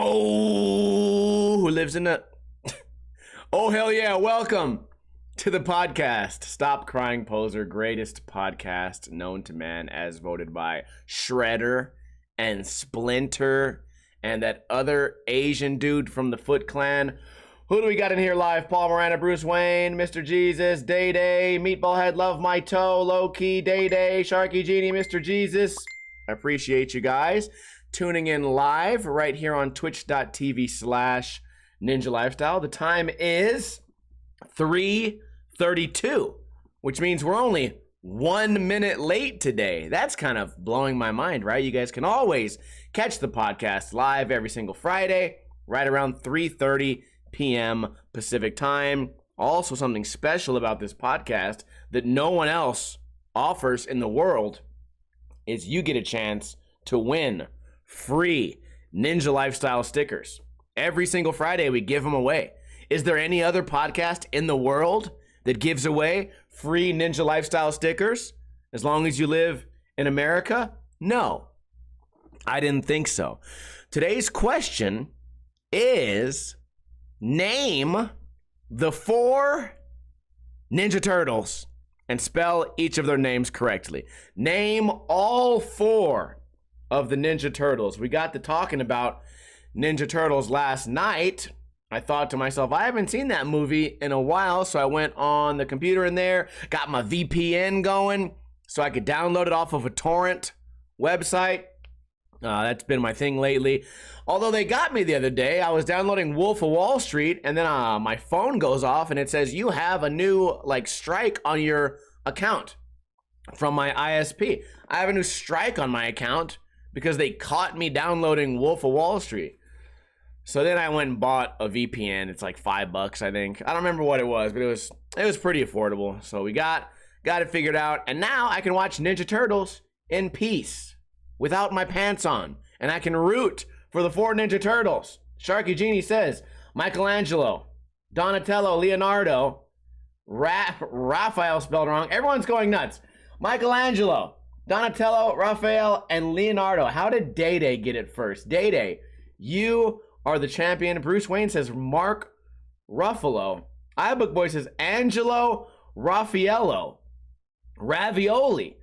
Oh, who lives in a... Oh, hell yeah. Welcome to the podcast. Stop Crying Poser, greatest podcast known to man, as voted by Shredder and Splinter and that other Asian dude from the Foot Clan. Who do we got in here live? Paul Miranda, Bruce Wayne, Mr. Jesus, Day Day, Meatball Head, Love My Toe, Low Key, Day Day, Sharky Genie, Mr. Jesus. I appreciate you guys tuning in live right here on twitch.tv/Ninja Lifestyle. The time is 3:32, which means we're only 1 minute late today. That's kind of blowing my mind, right? You guys can always catch the podcast live every single Friday, right around 3:30 p.m. Pacific time. Also, something special about this podcast that no one else offers in the world is you get a chance to win free Ninja Lifestyle stickers. Every single Friday, we give them away. Is there any other podcast in the world that gives away free Ninja Lifestyle stickers as long as you live in America? No, I didn't think so. Today's question is, name the 4 Ninja Turtles and spell each of their names correctly. Name all 4 of the Ninja Turtles. We got to talking about Ninja Turtles last night. I thought to myself, I haven't seen that movie in a while, so I went on the computer in there, got my VPN going so I could download it off of a torrent website. That's been my thing lately. Although they got me the other day, I was downloading Wolf of Wall Street, and then my phone goes off and it says you have a new strike on your account from my ISP. I have a new strike on my account because they caught me downloading Wolf of Wall Street. So then I went and bought a VPN. It's like $5, I think. I don't remember what it was, but it was pretty affordable. So we got it figured out, and now I can watch Ninja Turtles in peace without my pants on, and I can root for the 4 Ninja Turtles. Sharky Genie says Michelangelo, Donatello, Leonardo, Raphael spelled wrong. Everyone's going nuts. Michelangelo, Donatello, Raphael, and Leonardo. How did Day Day get it first? Day Day, you are the champion. Bruce Wayne says Mark Ruffalo. iBook Boy says Angelo Raffaello. Ravioli.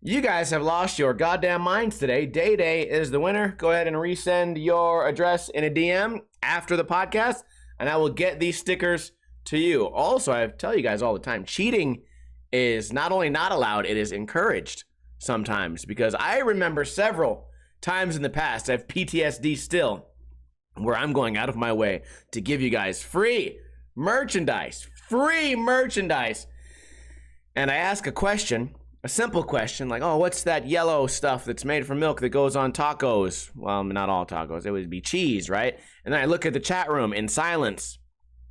You guys have lost your goddamn minds today. Day Day is the winner. Go ahead and resend your address in a DM after the podcast, and I will get these stickers to you. Also, I tell you guys all the time, cheating is not only not allowed, it is encouraged sometimes, because I remember several times in the past, I have PTSD still, where I'm going out of my way to give you guys free merchandise, and I ask a question, a simple question, like, oh, what's that yellow stuff that's made from milk that goes on tacos? Well, not all tacos, it would be cheese, right? And then I look at the chat room in silence,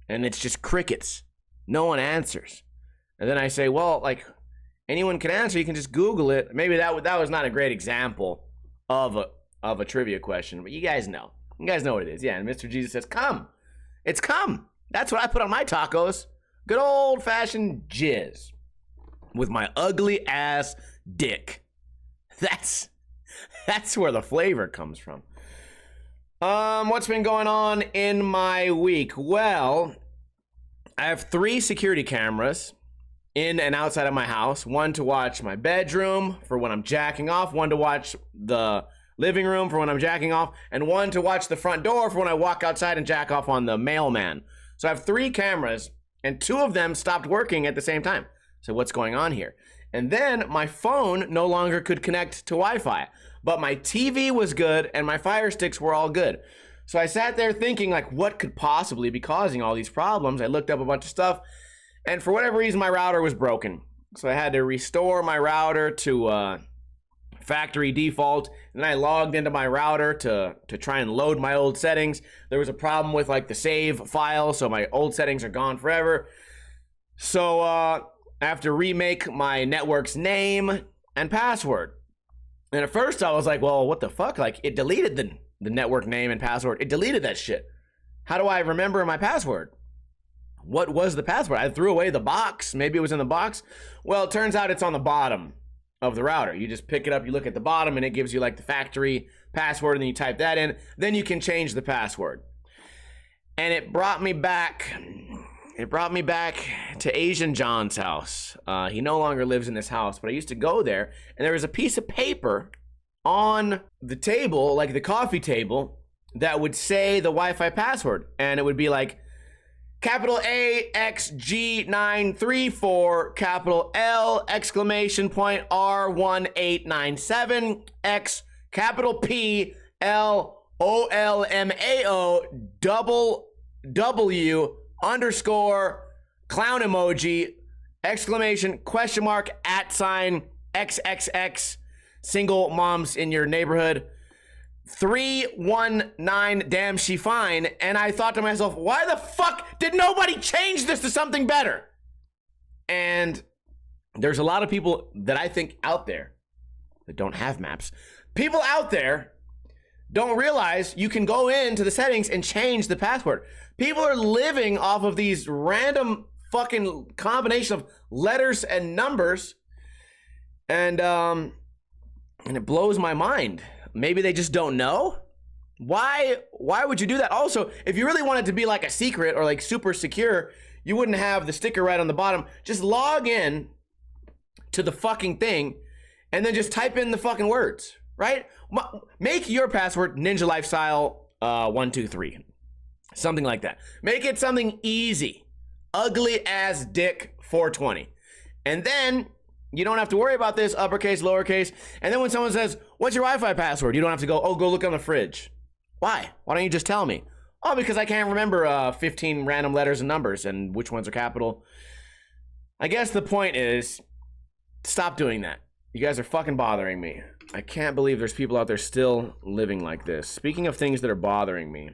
and it's just crickets. No one answers. And then I say, well, anyone can answer, you can just Google it. Maybe that was not a great example of a trivia question, but you guys know. You guys know what it is. Yeah, and Mr. Jesus says, come. It's come. That's what I put on my tacos. Good old-fashioned jizz with my ugly ass dick. That's where the flavor comes from. What's been going on in my week? Well, I have 3 security cameras in and outside of my house. One to watch my bedroom for when I'm jacking off, one to watch the living room for when I'm jacking off, and one to watch the front door for when I walk outside and jack off on the mailman. So I have 3 cameras, and 2 of them stopped working at the same time. So what's going on here? And then my phone no longer could connect to Wi-Fi, but my TV was good and my Fire Sticks were all good. So I sat there thinking, what could possibly be causing all these problems? I looked up a bunch of stuff, and for whatever reason, my router was broken. So I had to restore my router to factory default, and then I logged into my router to try and load my old settings. There was a problem with the save file, so my old settings are gone forever. So I have to remake my network's name and password. And at first I was like, well, what the fuck? It deleted the network name and password. It deleted that shit. How do I remember my password? What was the password? I threw away the box. Maybe it was in the box. Well, it turns out it's on the bottom of the router. You just pick it up, you look at the bottom, and it gives you like the factory password, and then you type that in. Then you can change the password. And it brought me back to Asian John's house. He no longer lives in this house, but I used to go there, and there was a piece of paper on the table, like the coffee table, that would say the Wi-Fi password. And it would be like, capital A, X, G, 934, capital L, exclamation point, R, 1897, X, capital P, L, O, L, M, A, O, double W, underscore, clown emoji, exclamation, question mark, @ sign, XXX, single moms in your neighborhood, 319, damn she fine. And I thought to myself, why the fuck did nobody change this to something better? And there's a lot of people that I think out there that don't have maps. People out there don't realize you can go into the settings and change the password. People are living off of these random fucking combination of letters and numbers, and it blows my mind. Maybe they just don't know. Why would you do that? Also, if you really wanted to be like a secret or like super secure, you wouldn't have the sticker right on the bottom. Just log in to the fucking thing and then just type in the fucking words, right? Make your password Ninja Lifestyle 123. Something like that. Make it something easy. Ugly as dick 420. And then you don't have to worry about this, uppercase, lowercase. And then when someone says, what's your Wi-Fi password? You don't have to go, oh, go look on the fridge. Why? Why don't you just tell me? Oh, because I can't remember 15 random letters and numbers and which ones are capital. I guess the point is, stop doing that. You guys are fucking bothering me. I can't believe there's people out there still living like this. Speaking of things that are bothering me,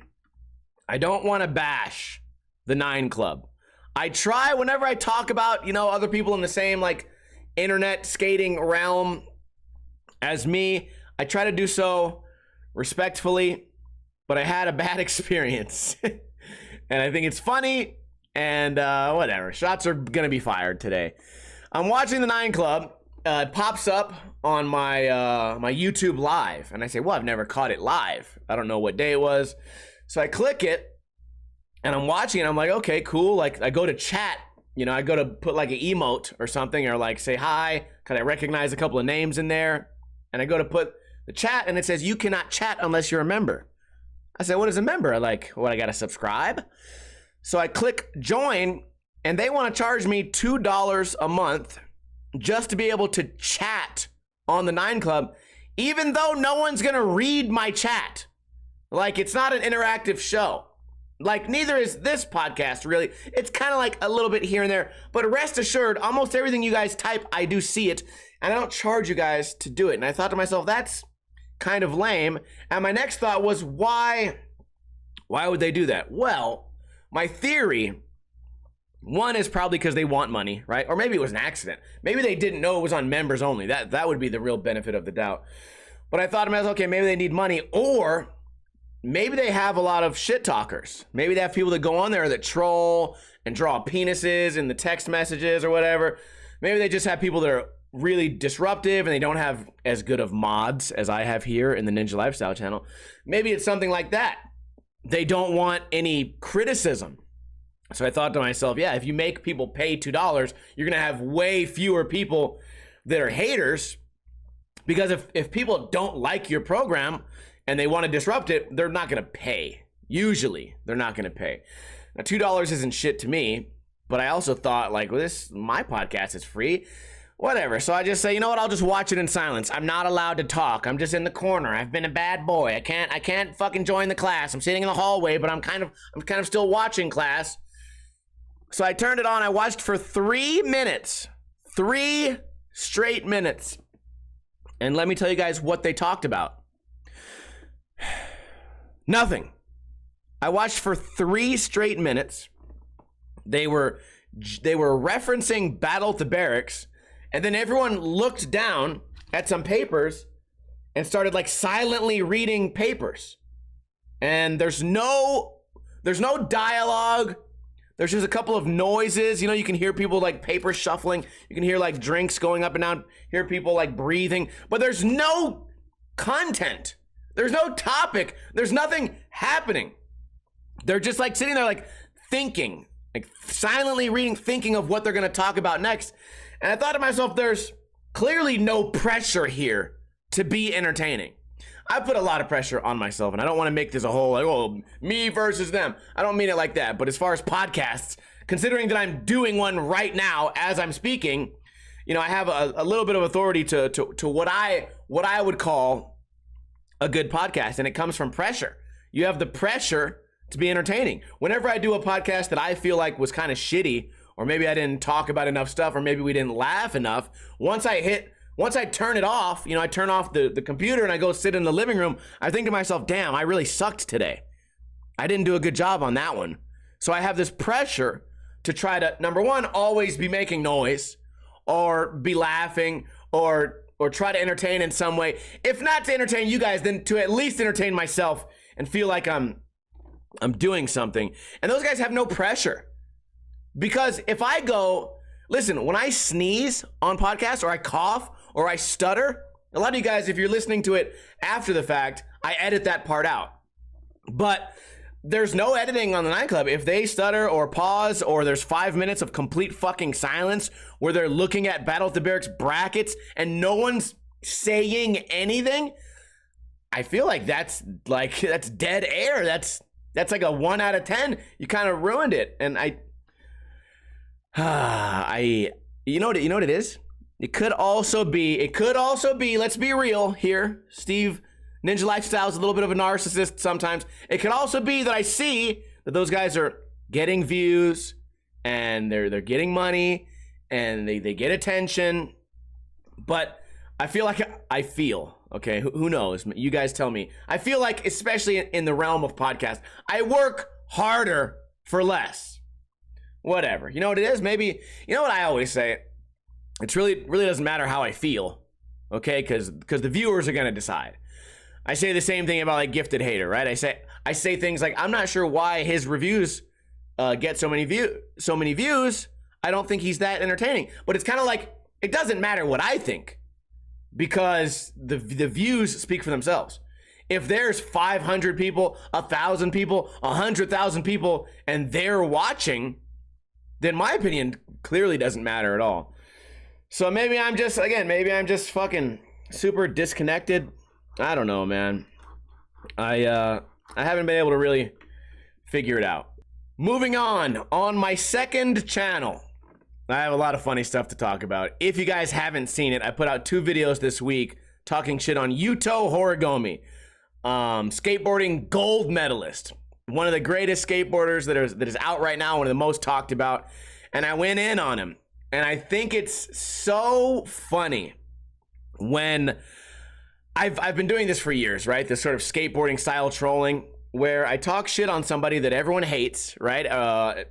I don't want to bash the 9 Club. I try whenever I talk about, other people in the same, like, internet skating realm as me, I try to do so respectfully, but I had a bad experience. And I think it's funny, and whatever. Shots are gonna be fired today. I'm watching the 9 Club. It pops up on my my YouTube live, and I say, well, I've never caught it live. I don't know what day it was. So I click it, and I'm watching it. I'm like, okay, cool. Like, I go to chat. I go to put like an emote or something, or like say hi, because I recognize a couple of names in there. And I go to put the chat, and it says, you cannot chat unless you're a member. I said, what is a member? I I got to subscribe? So I click join, and they want to charge me $2 a month just to be able to chat on the 9 Club, even though no one's going to read my chat. Like, it's not an interactive show. Like, neither is this podcast, really. It's kind of like a little bit here and there. But rest assured, almost everything you guys type, I do see it. And I don't charge you guys to do it. And I thought to myself, that's kind of lame. And my next thought was, why would they do that? Well, my theory, one is probably because they want money, right? Or maybe it was an accident. Maybe they didn't know it was on members only. That would be the real benefit of the doubt. But I thought to myself, okay, maybe they need money, or maybe they have a lot of shit talkers. Maybe they have people that go on there that troll and draw penises in the text messages or whatever. Maybe they just have people that are really disruptive and they don't have as good of mods as I have here in the Ninja Lifestyle channel. Maybe it's something like that. They don't want any criticism. So I thought to myself, yeah, if you make people pay $2, you're going to have way fewer people that are haters. Because if people don't like your program and they want to disrupt it, they're not going to pay. Usually, they're not going to pay. Now, $2 isn't shit to me, but I also thought, like, well, my podcast is free. Whatever. So I just say, you know what? I'll just watch it in silence. I'm not allowed to talk. I'm just in the corner. I've been a bad boy. I can't fucking join the class. I'm sitting in the hallway, but I'm kind of still watching class. So I turned it on. I watched for 3 minutes. 3 straight minutes. And let me tell you guys what they talked about. Nothing. I watched for 3 straight minutes. They were referencing Battle at the Barracks, and then everyone looked down at some papers and started like silently reading papers. And there's no dialogue. There's just a couple of noises. You know, you can hear people like paper shuffling. You can hear like drinks going up and down. Hear people like breathing. But there's no content. There's no topic. There's nothing happening. They're just like sitting there like thinking, like silently reading, thinking of what they're going to talk about next. And I thought to myself, there's clearly no pressure here to be entertaining. I put a lot of pressure on myself, and I don't want to make this a whole, like, oh, me versus them. I don't mean it like that. But as far as podcasts, considering that I'm doing one right now as I'm speaking, you know, I have a little bit of authority to what I would call a good podcast, and it comes from pressure. You have the pressure to be entertaining. Whenever I do a podcast that I feel like was kind of shitty, or maybe I didn't talk about enough stuff, or maybe we didn't laugh enough, once I turn it off, you know, I turn off the computer and I go sit in the living room, I think to myself, damn, I really sucked today. I didn't do a good job on that one. So I have this pressure to try to, number one, always be making noise, or be laughing, or try to entertain in some way. If not to entertain you guys, then to at least entertain myself and feel like I'm doing something. And those guys have no pressure. Because if I go, listen, when I sneeze on podcasts, or I cough, or I stutter, a lot of you guys, if you're listening to it after the fact, I edit that part out. But there's no editing on the nightclub. If they stutter or pause, or there's 5 minutes of complete fucking silence where they're looking at Battle at the Barracks brackets and no one's saying anything, I feel like that's dead air. That's like a 1 out of 10. You kind of ruined it. And you know what it is? It could also be, let's be real here. Steve Ninja Lifestyle is a little bit of a narcissist sometimes. It could also be that I see that those guys are getting views, and they're getting money, and they get attention. But I feel, okay, who knows? You guys tell me. I feel like, especially in the realm of podcast, I work harder for less. Whatever. You know what it is? Maybe, you know what I always say? It really doesn't matter how I feel, okay? Because the viewers are going to decide. I say the same thing about like Gifted Hater, right? I say things like, I'm not sure why his reviews get so many views. I don't think he's that entertaining. But it's kind of like, it doesn't matter what I think, because the views speak for themselves. If there's 500 people, 1,000 people, 100,000 people, and they're watching, then my opinion clearly doesn't matter at all. So maybe I'm just fucking super disconnected. I don't know, man. I haven't been able to really figure it out. Moving on my second channel, I have a lot of funny stuff to talk about. If you guys haven't seen it, I put out 2 videos this week talking shit on Yuto Horigome, skateboarding gold medalist, one of the greatest skateboarders that is out right now, one of the most talked about, and I went in on him. And I think it's so funny when I've been doing this for years, right? This sort of skateboarding style trolling, where I talk shit on somebody that everyone hates, right?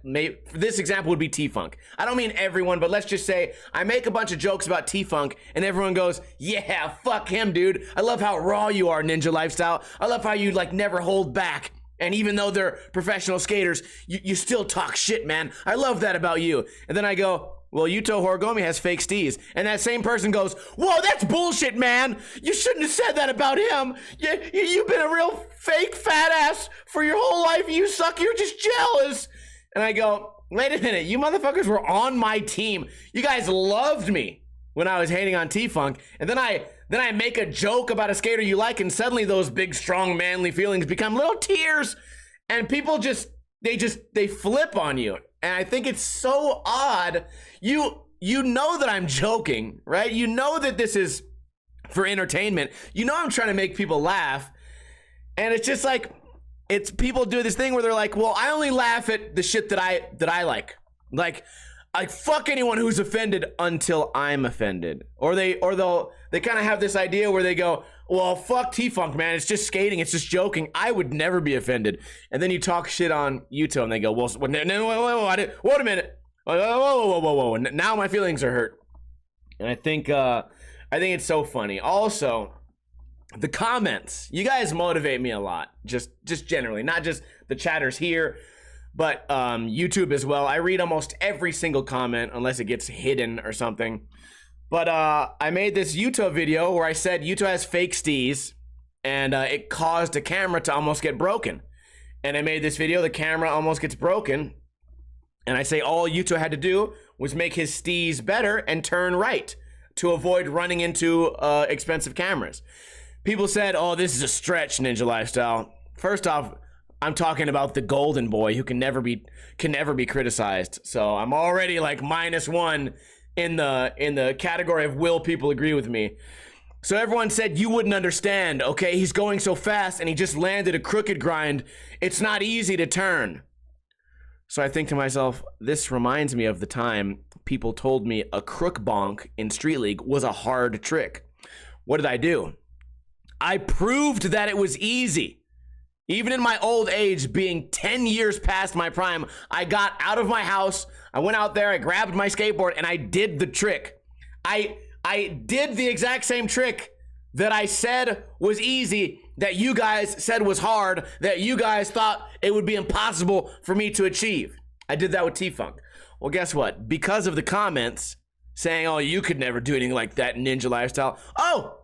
This example would be T-Funk. I don't mean everyone, but let's just say I make a bunch of jokes about T-Funk, and everyone goes, yeah, fuck him, dude. I love how raw you are, Ninja Lifestyle. I love how you like never hold back. And even though they're professional skaters, you still talk shit, man. I love that about you. And then I go, well, Yuto Horigome has fake steez. And that same person goes, whoa, that's bullshit, man. You shouldn't have said that about him. You've been a real fake fat ass for your whole life. You suck. You're just jealous. And I go, wait a minute. You motherfuckers were on my team. You guys loved me when I was hating on T-Funk. And then I make a joke about a skater you like, and suddenly those big, strong, manly feelings become little tears. And people they flip on you. And I think it's so odd. You know that I'm joking, right? You know that this is for entertainment. You know I'm trying to make people laugh. And it's just like, it's people do this thing where they're like, well, I only laugh at the shit that I like. Like fuck anyone who's offended until I'm offended. Or they kind of have this idea where they go, well, fuck T-Funk, man. It's just skating. It's just joking. I would never be offended. And then you talk shit on Yuto, and they go, well, wait a minute. Whoa. Now my feelings are hurt. And I think it's so funny. Also, the comments. You guys motivate me a lot. Just generally. Not just the chatters here. but YouTube as well. I read almost every single comment unless it gets hidden or something. But I made this yuto video where I said yuto has fake stees, and it caused a camera to almost get broken. And I made this video, the camera almost gets broken, and I say all yuto had to do was make his stees better and turn right to avoid running into expensive cameras. People said, oh, this is a stretch, Ninja Lifestyle. First off, I'm talking about the golden boy who can never be criticized. So I'm already like -1 in the category of will people agree with me. So everyone said you wouldn't understand. Okay, he's going so fast and he just landed a crooked grind. It's not easy to turn. So I think to myself, this reminds me of the time people told me a crook bonk in Street League was a hard trick. What did I do? I proved that it was easy. Even in my old age, being 10 years past my prime, I got out of my house, I went out there, I grabbed my skateboard, and I did the trick. I did the exact same trick that I said was easy, that you guys said was hard, that you guys thought it would be impossible for me to achieve. I did that with T-Funk. Well, guess what? Because of the comments saying, oh, you could never do anything like that, Ninja Lifestyle. Oh,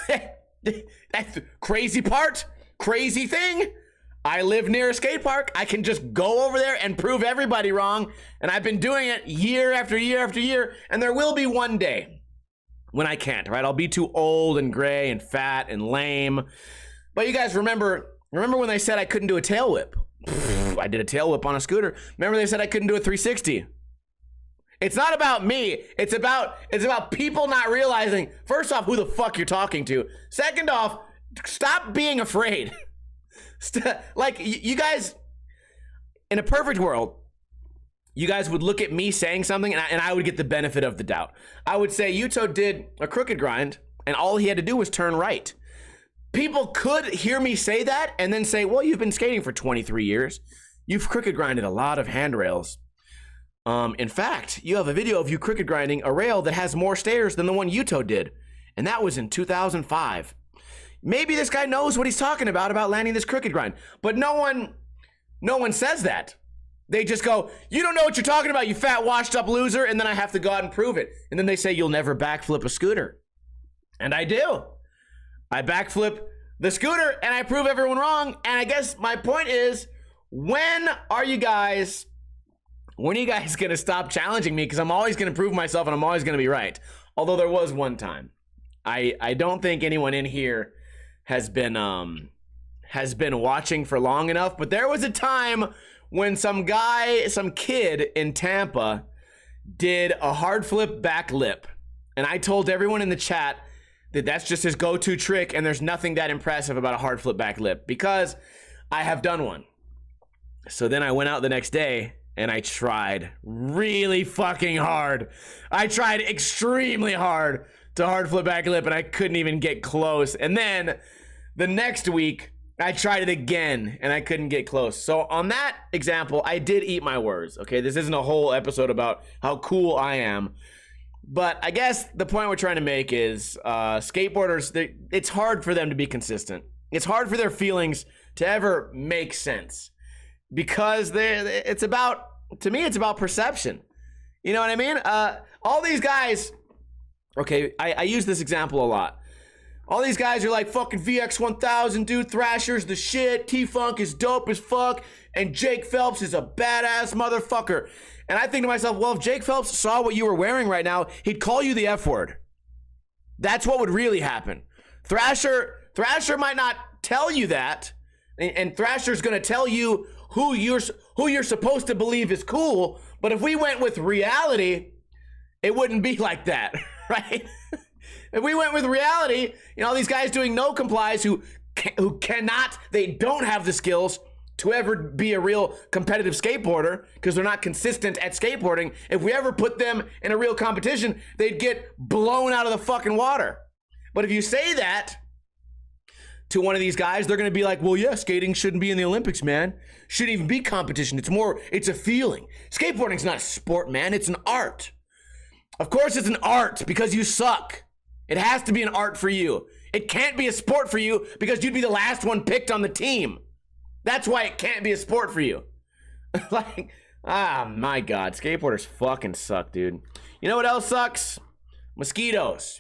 that's the crazy part. Crazy thing, I live near a skate park. I can just go over there and prove everybody wrong. And I've been doing it year after year after year. And there will be one day when I can't, right? I'll be too old and gray and fat and lame. But you guys remember when they said I couldn't do a tail whip? I did a tail whip on a scooter. Remember they said I couldn't do a 360? It's not about me. It's about people not realizing, first off, who the fuck you're talking to. Second off, stop being afraid. Like, you guys, in a perfect world, you guys would look at me saying something and I would get the benefit of the doubt. I would say Yuto did a crooked grind and all he had to do was turn right. People could hear me say that and then say, well, you've been skating for 23 years. You've crooked grinded a lot of handrails. In fact, you have a video of you crooked grinding a rail that has more stairs than the one Yuto did. And that was in 2005. Maybe this guy knows what he's talking about landing this crooked grind. But no one says that. They just go, you don't know what you're talking about, you fat washed up loser. And then I have to go out and prove it. And then they say, you'll never backflip a scooter. And I do. I backflip the scooter and I prove everyone wrong. And I guess my point is, when are you guys gonna stop challenging me? Because I'm always gonna prove myself and I'm always gonna be right. Although there was one time. I don't think anyone in here has been watching for long enough, but there was a time when some kid in Tampa did a hard flip back lip. And I told everyone in the chat that that's just his go-to trick and there's nothing that impressive about a hard flip back lip because I have done one. So then I went out the next day and I tried really fucking hard. I tried extremely hard to hard flip back lip and I couldn't even get close. And then the next week I tried it again and I couldn't get close. So on that example, I did eat my words. Okay, this isn't a whole episode about how cool I am. But I guess the point we're trying to make is skateboarders, it's hard for them to be consistent. It's hard for their feelings to ever make sense because it's about, to me, it's about perception. You know what I mean? All these guys, okay, I use this example a lot. All these guys are like, fucking VX1000, dude, Thrasher's the shit, T-Funk is dope as fuck, and Jake Phelps is a badass motherfucker. And I think to myself, well, if Jake Phelps saw what you were wearing right now, he'd call you the F word. That's what would really happen. Thrasher might not tell you that, and Thrasher's gonna tell you who you're supposed to believe is cool, but if we went with reality, it wouldn't be like that, right? If we went with reality, you know, all these guys doing no complies who cannot, they don't have the skills to ever be a real competitive skateboarder because they're not consistent at skateboarding. If we ever put them in a real competition, they'd get blown out of the fucking water. But if you say that to one of these guys, they're going to be like, well, yeah, skating shouldn't be in the Olympics, man. Shouldn't even be competition. It's a feeling. Skateboarding's not a sport, man. It's an art. Of course it's an art because you suck. It has to be an art for you. It can't be a sport for you because you'd be the last one picked on the team. That's why it can't be a sport for you. Like, my God, skateboarders fucking suck, dude. You know what else sucks? Mosquitoes.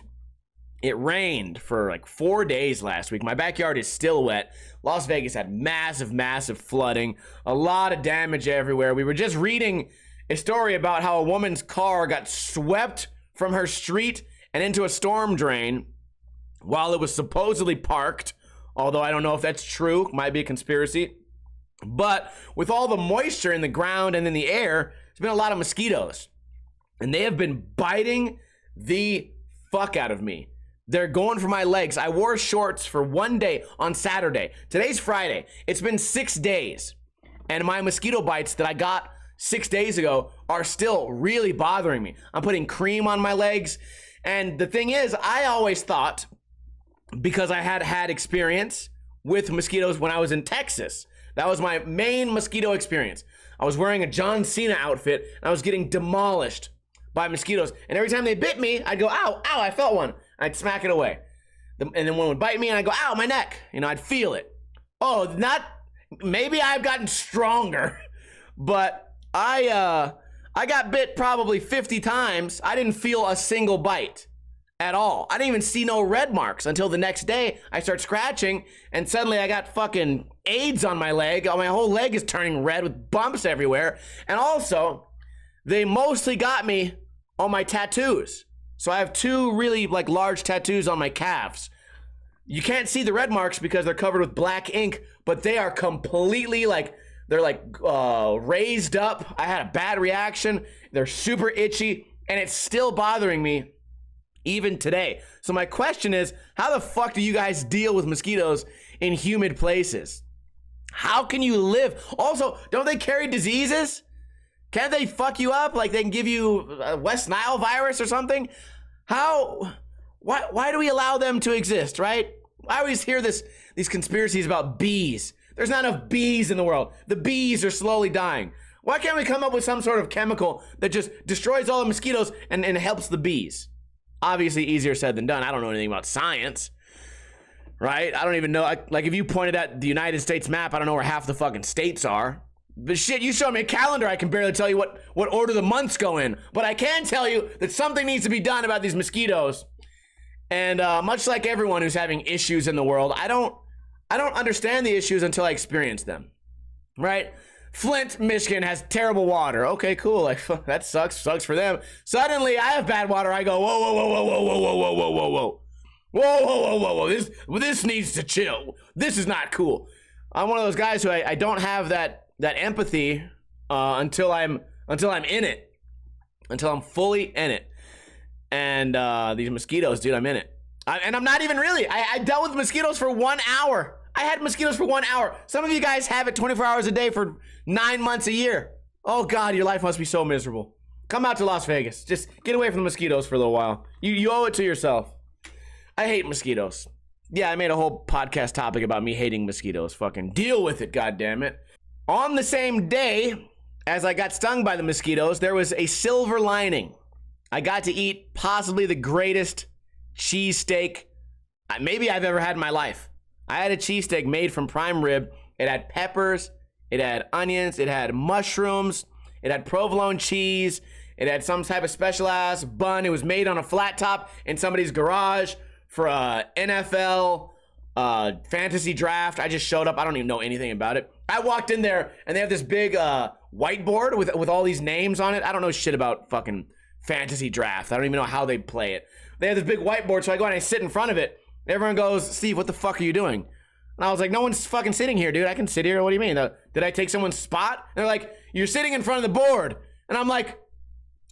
It rained for like 4 days last week. My backyard is still wet. Las Vegas had massive flooding. A lot of damage everywhere. We were just reading a story about how a woman's car got swept from her street and into a storm drain while it was supposedly parked. Although I don't know if that's true. Might be a conspiracy. But with all the moisture in the ground and in the air, there's been a lot of mosquitoes. And they have been biting the fuck out of me. They're going for my legs. I wore shorts for 1 day on Saturday. Today's Friday. It's been 6 days. And my mosquito bites that I got 6 days ago are still really bothering me. I'm putting cream on my legs. And the thing is, I always thought, because I had experience with mosquitoes when I was in Texas, that was my main mosquito experience. I was wearing a John Cena outfit, and I was getting demolished by mosquitoes. And every time they bit me, I'd go, ow, ow, I felt one. I'd smack it away. And then one would bite me, and I'd go, ow, my neck. I'd feel it. Oh, maybe I've gotten stronger, but I got bit probably 50 times. I didn't feel a single bite at all. I didn't even see no red marks until the next day. I start scratching, and suddenly I got fucking AIDS on my leg. My whole leg is turning red with bumps everywhere. And also, they mostly got me on my tattoos. So I have 2 really large tattoos on my calves. You can't see the red marks because they're covered with black ink, but they are completely they're raised up. I had a bad reaction. They're super itchy, and it's still bothering me even today. So my question is, how the fuck do you guys deal with mosquitoes in humid places? How can you live? Also, don't they carry diseases? Can't they fuck you up? Like they can give you West Nile virus or something? Why do we allow them to exist, right? I always hear these conspiracies about bees. There's not enough bees in the world. The bees are slowly dying. Why can't we come up with some sort of chemical that just destroys all the mosquitoes and helps the bees? Obviously easier said than done. I don't know anything about science, right? I don't even know. Like if you pointed at the United States map, I don't know where half the fucking states are. But shit, you show me a calendar, I can barely tell you what order the months go in. But I can tell you that something needs to be done about these mosquitoes. And much like everyone who's having issues in the world, I don't understand the issues until I experience them, right? Flint, Michigan has terrible water. Okay, cool. Like that sucks for them. Suddenly, I have bad water. I go, whoa. This needs to chill. This is not cool. I'm one of those guys who I don't have that empathy until I'm in it, until I'm fully in it. And these mosquitoes, dude, I'm in it. And I'm not even really. I dealt with mosquitoes for 1 hour. I had mosquitoes for 1 hour. Some of you guys have it 24 hours a day for 9 months a year. Oh God, your life must be so miserable. Come out to Las Vegas. Just get away from the mosquitoes for a little while. You owe it to yourself. I hate mosquitoes. Yeah, I made a whole podcast topic about me hating mosquitoes. Fucking deal with it, goddammit. On the same day as I got stung by the mosquitoes, there was a silver lining. I got to eat possibly the greatest cheesesteak maybe I've ever had in my life. I had a cheesesteak made from prime rib. It had peppers, it had onions, it had mushrooms, it had provolone cheese, it had some type of special ass bun. It was made on a flat top in somebody's garage for a NFL fantasy draft. I just showed up. I don't even know anything about it. I walked in there and they have this big whiteboard with all these names on it. I don't know shit about fucking fantasy draft. I don't even know how they play it. They have this big whiteboard, so I go and I sit in front of it. Everyone goes, Steve, what the fuck are you doing? And I was like, no one's fucking sitting here, dude. I can sit here. What do you mean? Did I take someone's spot? And they're like, you're sitting in front of the board. And I'm like,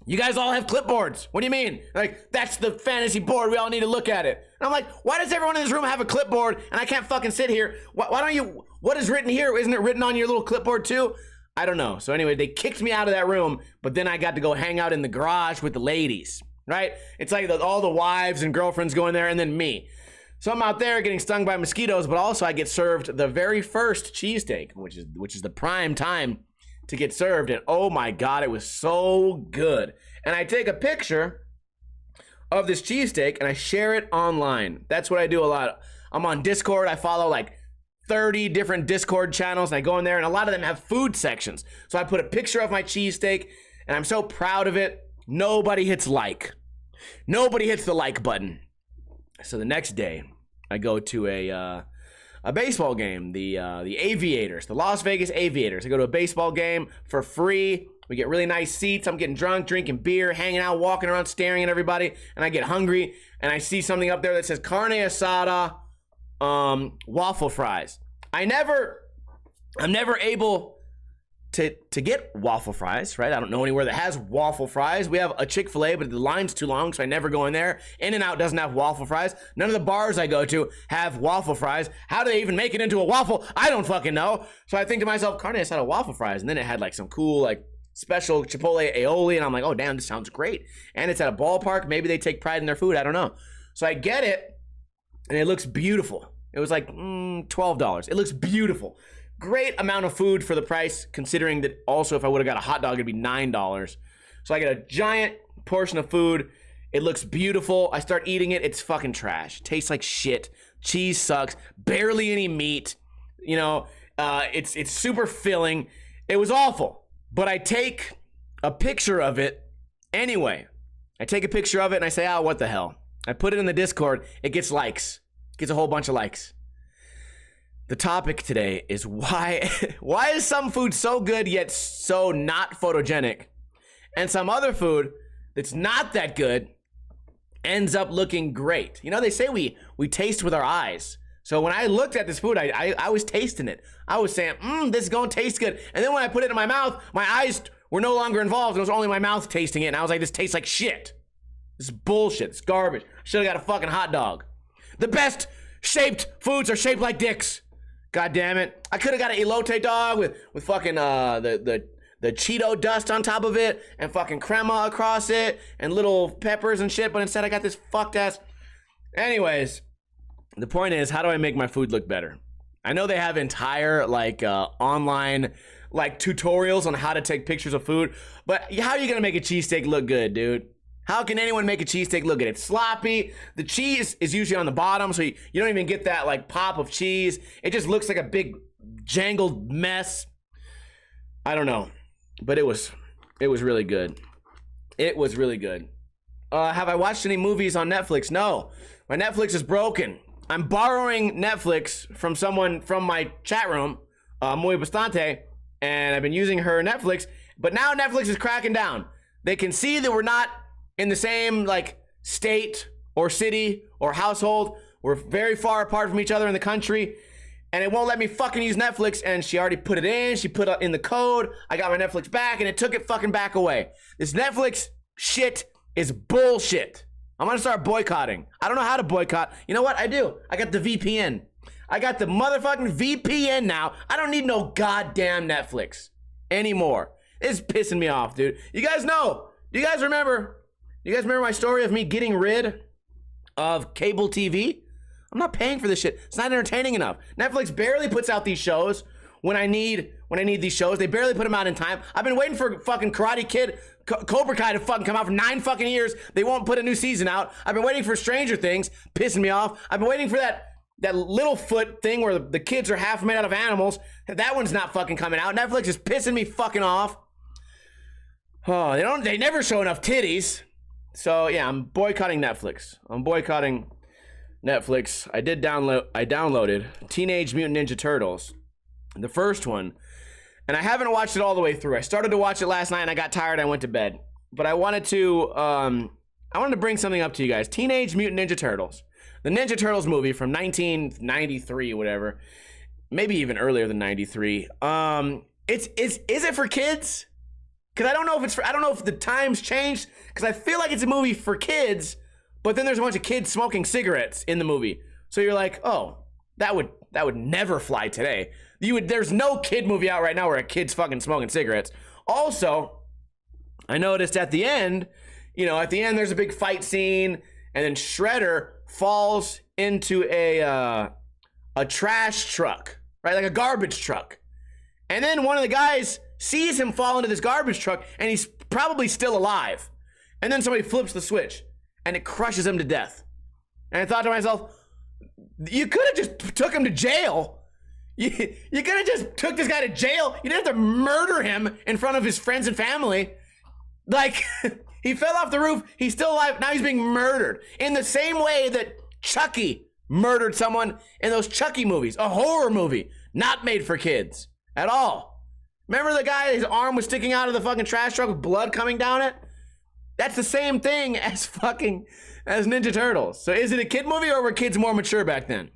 you guys all have clipboards. What do you mean? They're like, that's the fantasy board. We all need to look at it. And I'm like, why does everyone in this room have a clipboard and I can't fucking sit here? Why don't you, what is written here? Isn't it written on your little clipboard too? I don't know. So anyway, they kicked me out of that room, but then I got to go hang out in the garage with the ladies, right? It's like all the wives and girlfriends going there and then me. So I'm out there getting stung by mosquitoes, but also I get served the very first cheesesteak, which is the prime time to get served. And oh my God, it was so good. And I take a picture of this cheesesteak and I share it online. That's what I do a lot. I'm on Discord. I follow like 30 different Discord channels, and I go in there, and a lot of them have food sections. So I put a picture of my cheesesteak, and I'm so proud of it. Nobody hits like. Nobody hits the like button. So the next day, I go to a baseball game, the Aviators, the Las Vegas Aviators. I go to a baseball game for free. We get really nice seats. I'm getting drunk, drinking beer, hanging out, walking around, staring at everybody, and I get hungry, and I see something up there that says carne asada, waffle fries. I'm never able to get waffle fries, right? I don't know anywhere that has waffle fries. We have a Chick-fil-A, but the line's too long, so I never go in there. In-N-Out doesn't have waffle fries. None of the bars I go to have waffle fries. How do they even make it into a waffle? I don't fucking know. So I think to myself, carne asada waffle fries, and then it had like some cool like special Chipotle aioli, and I'm like, oh damn, this sounds great. And it's at a ballpark. Maybe they take pride in their food. I don't know. So I get it, and it looks beautiful. It was like $12. It looks beautiful. Great amount of food for the price, considering that also if I would have got a hot dog, it'd be $9. So I get a giant portion of food. It looks beautiful. I start eating it. It's fucking trash. Tastes like shit. Cheese sucks. Barely any meat. You know, it's super filling. It was awful. But I take a picture of it anyway. I take a picture of it and I say, oh, what the hell? I put it in the Discord. It gets likes. It gets a whole bunch of likes. The topic today is why is some food so good yet so not photogenic, and some other food that's not that good ends up looking great. You know, they say we taste with our eyes. So when I looked at this food, I was tasting it. I was saying, this is gonna taste good. And then when I put it in my mouth, my eyes were no longer involved. It was only my mouth tasting it, and I was like, this tastes like shit. This is bullshit. It's garbage. I should have got a fucking hot dog. The best shaped foods are shaped like dicks. God damn it. I could have got an elote dog with fucking the Cheeto dust on top of it and fucking crema across it and little peppers and shit, but instead I got this fucked ass. Anyways, the point is, how do I make my food look better? I know they have entire like online like tutorials on how to take pictures of food, but how are you gonna make a cheesesteak look good, dude? How can anyone make a cheesesteak look good? It's sloppy. The cheese is usually on the bottom, so you don't even get that like pop of cheese. It just looks like a big jangled mess. I don't know, but it was really good. It was really good. Have I watched any movies on Netflix? No, my Netflix is broken. I'm borrowing Netflix from someone from my chat room, Muy Bastante, and I've been using her Netflix, but now Netflix is cracking down. They can see that we're not in the same like state or city or household. We're very far apart from each other in the country, and it won't let me fucking use Netflix. And she already put it in. She put in the code. I got my Netflix back, and it took it fucking back away. This Netflix shit is bullshit. I'm gonna start boycotting. I don't know how to boycott. You know what? I do. I got the VPN. I got the motherfucking VPN now. I don't need no goddamn Netflix anymore. It's pissing me off, dude. You guys know. Do you guys remember my story of me getting rid of cable TV? I'm not paying for this shit. It's not entertaining enough. Netflix barely puts out these shows when I need these shows. They barely put them out in time. I've been waiting for fucking Karate Kid, Cobra Kai to fucking come out for 9 fucking years. They won't put a new season out. I've been waiting for Stranger Things, pissing me off. I've been waiting for that Littlefoot thing where the kids are half made out of animals. That one's not fucking coming out. Netflix is pissing me fucking off. Oh, they never show enough titties. So yeah, I'm boycotting Netflix. I downloaded Teenage Mutant Ninja Turtles, the first one, and I haven't watched it all the way through. I started to watch it last night and I got tired. I went to bed. But I wanted to bring something up to you guys. Teenage Mutant Ninja Turtles, the Ninja Turtles movie from 1993, whatever, maybe even earlier than 93. Is it for kids? Because I don't know if the times changed, because I feel like it's a movie for kids, but then there's a bunch of kids smoking cigarettes in the movie. So you're like, oh, that would never fly today. There's no kid movie out right now where a kid's fucking smoking cigarettes. Also, I noticed at the end there's a big fight scene, and then Shredder falls into a trash truck, right? Like a garbage truck. And then one of the guys sees him fall into this garbage truck, and he's probably still alive. And then somebody flips the switch, and it crushes him to death. And I thought to myself, you could have just took him to jail You could have just took this guy to jail. You didn't have to murder him in front of his friends and family. Like, he fell off the roof. He's still alive. Now he's being murdered in the same way that Chucky murdered someone in those Chucky movies, a horror movie, not made for kids at all. Remember the guy, his arm was sticking out of the fucking trash truck with blood coming down it? That's the same thing as Ninja Turtles. So is it a kid movie or were kids more mature back then?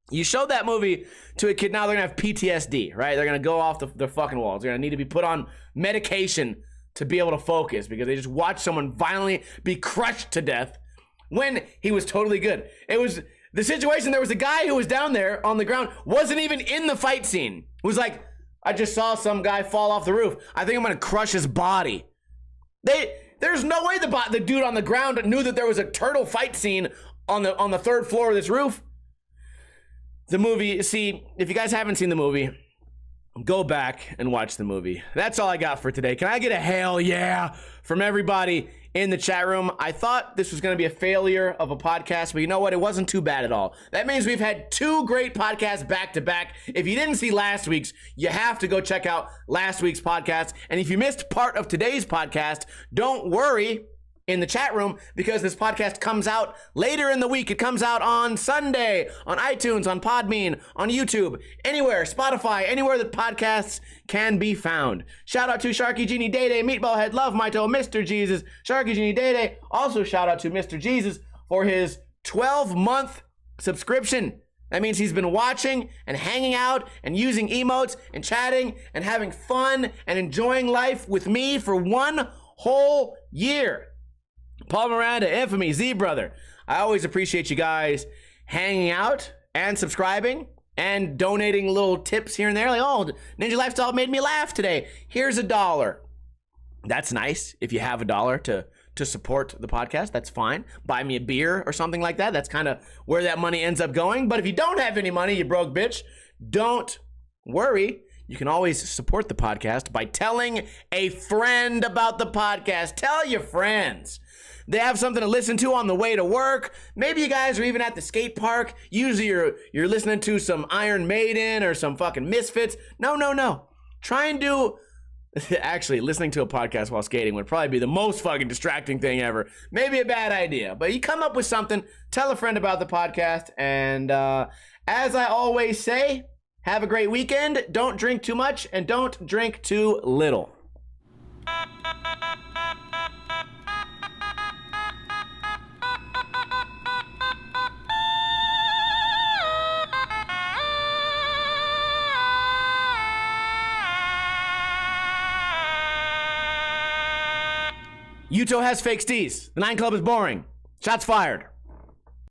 You showed that movie to a kid, now they're gonna have PTSD, right? They're gonna go off the fucking walls. They're gonna need to be put on medication to be able to focus because they just watched someone violently be crushed to death when he was totally good. It was the situation, there was a guy who was down there on the ground, wasn't even in the fight scene. It was like, I just saw some guy fall off the roof. I think I'm gonna crush his body. There's no way the dude on the ground knew that there was a turtle fight scene on the third floor of this roof. The movie, see, if you guys haven't seen the movie, go back and watch the movie. That's all I got for today. Can I get a hell yeah from everybody in the chat room? I thought this was going to be a failure of a podcast, but you know what? It wasn't too bad at all. That means we've had 2 great podcasts back to back. If you didn't see last week's, you have to go check out last week's podcast. And if you missed part of today's podcast, don't worry in the chat room because this podcast comes out later in the week. It comes out on Sunday on iTunes, on Podbean, on YouTube, anywhere, Spotify, anywhere that podcasts can be found. Shout out to Sharky Genie Day Day, Meatball Head, Love Mito, Mr. Jesus, Sharky Genie Day Day. Also shout out to Mr. Jesus for his 12-month subscription. That means he's been watching and hanging out and using emotes and chatting and having fun and enjoying life with me for 1 whole year. Paul Miranda, Infamy, Z Brother. I always appreciate you guys hanging out and subscribing and donating little tips here and there. Like, oh, Ninja Lifestyle made me laugh today. Here's $1. That's nice. If you have $1 to support the podcast, that's fine. Buy me a beer or something like that. That's kind of where that money ends up going. But if you don't have any money, you broke bitch, don't worry. You can always support the podcast by telling a friend about the podcast. Tell your friends. They have something to listen to on the way to work. Maybe you guys are even at the skate park. Usually you're listening to some Iron Maiden or some fucking Misfits. No. Try and do... Actually, listening to a podcast while skating would probably be the most fucking distracting thing ever. Maybe a bad idea. But you come up with something, tell a friend about the podcast. And as I always say, have a great weekend. Don't drink too much and don't drink too little. Yuto has fake steez. The 9 Club is boring. Shots fired.